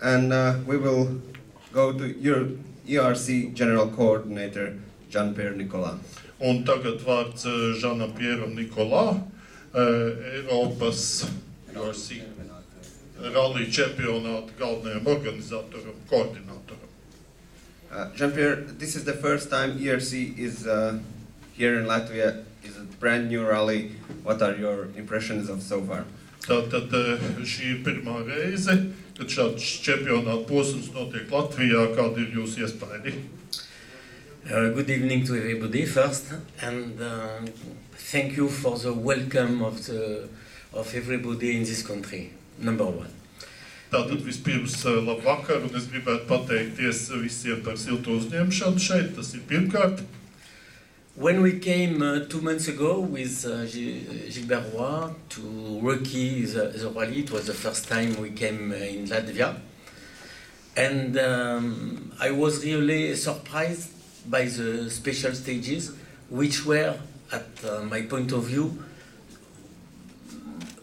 and we will go to your ERC General Coordinator, Jean-Pierre Nicolas. Un tagad vārds Žanam Pieram Nikolā, Eiropas ERC rally čempionāta galvenajam organizatoram, koordinatoram. Jean-Pierre, this is the first time ERC is here in Latvia. It's a brand new rally. What are your impressions of so far? Tātad šī ir pirmā reize, kad šāds čempionāta posms notiek Latvijā. Kādi ir jūsu iespaidi? Good evening to everybody first, and thank you for the welcome of everybody in this country, number one. Tātad vispirms labvakar, un es gribētu pateikties visiem par silto uzņemšanu šeit, tas ir pirmkārt. When we came 2 months ago with Gilbert Roy to Rocky the rally, it was the first time we came in Latvia, and I was really surprised by the special stages, which were, at my point of view,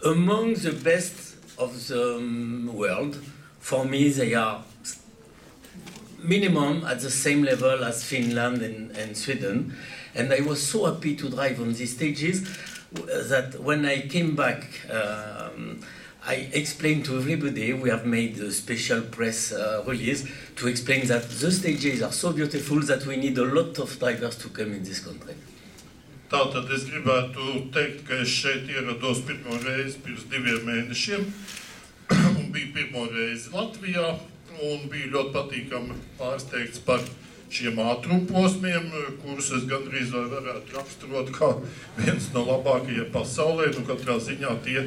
among the best of the world. For me, they are minimum at the same level as Finland and Sweden. And I was so happy to drive on these stages that when I came back, I explained to everybody, we have made a special press release to explain that the stages are so beautiful that we need a lot of drivers to come in this country. Tātad es gribētu teikt, ka es šeit ierados pirmo reizi pirms 2 mēnešiem un biju pirmo reizi Latvijā un biju ļoti patīkami pārsteigts par šiem ātrumposmiem, kurus es gandrīz vai varētu raksturot kā viens no labākajiem pasaulē. Nu, katrā ziņā tie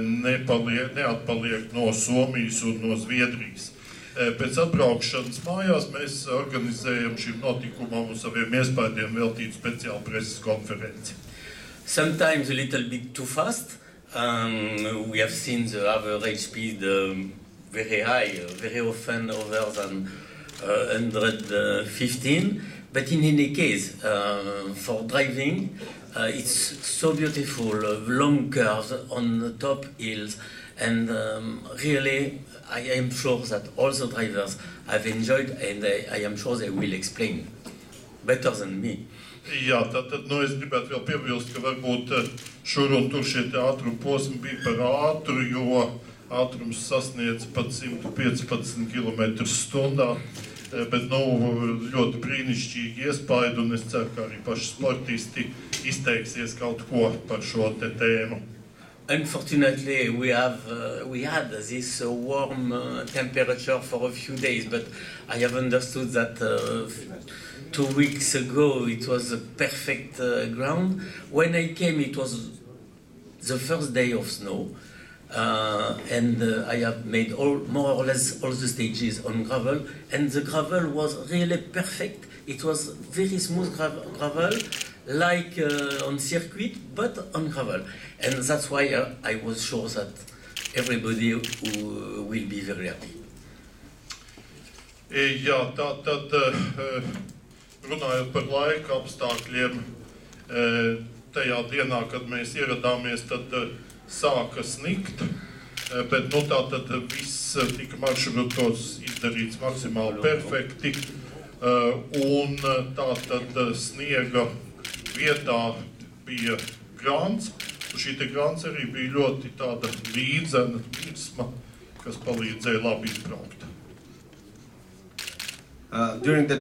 neatpaliek no Somijas un no Zviedrijas. Pēc atbraukšanas mājās mēs organizējam šim notikumam un saviem iespaidiem veltīt speciālu preses konferenci. Sometimes a little bit too fast. We have seen the average speed very high, very often over than 115, but in any case, for driving, it's so beautiful, long curves on the top hills, and really, I am sure that all the drivers have enjoyed, and I am sure they will explain better than me. Jā, tad es gribētu vēl piebilst, ka varbūt šur un tur šie ātruma posmi bija par ātru, jo ātrums sasniedz pat 115 km/h, bet ļoti brīnišķīgi iespaidi, un es ceru, ka arī paši sportisti izteiksies kaut ko par šo te tēmu. Unfortunately, we had this warm temperature for a few days, but I have understood that 2 weeks ago it was a perfect ground. When I came, it was the first day of snow. And I have made more or less all the stages on gravel, and the gravel was really perfect. It was very smooth gravel, like on circuit, but on gravel. And that's why I was sure that everybody will be very happy. Jā, tad runājot par laika apstākļiem, tajā dienā, kad mēs ieradāmies, tad sāka snikt, bet tātad viss tika maršrutos izdarīts maksimāli perfekti, un tātad sniega vietā bija grants, un šī te grants arī bija ļoti tāda līdzena virsma, kas palīdzēja labi izbraukt. During the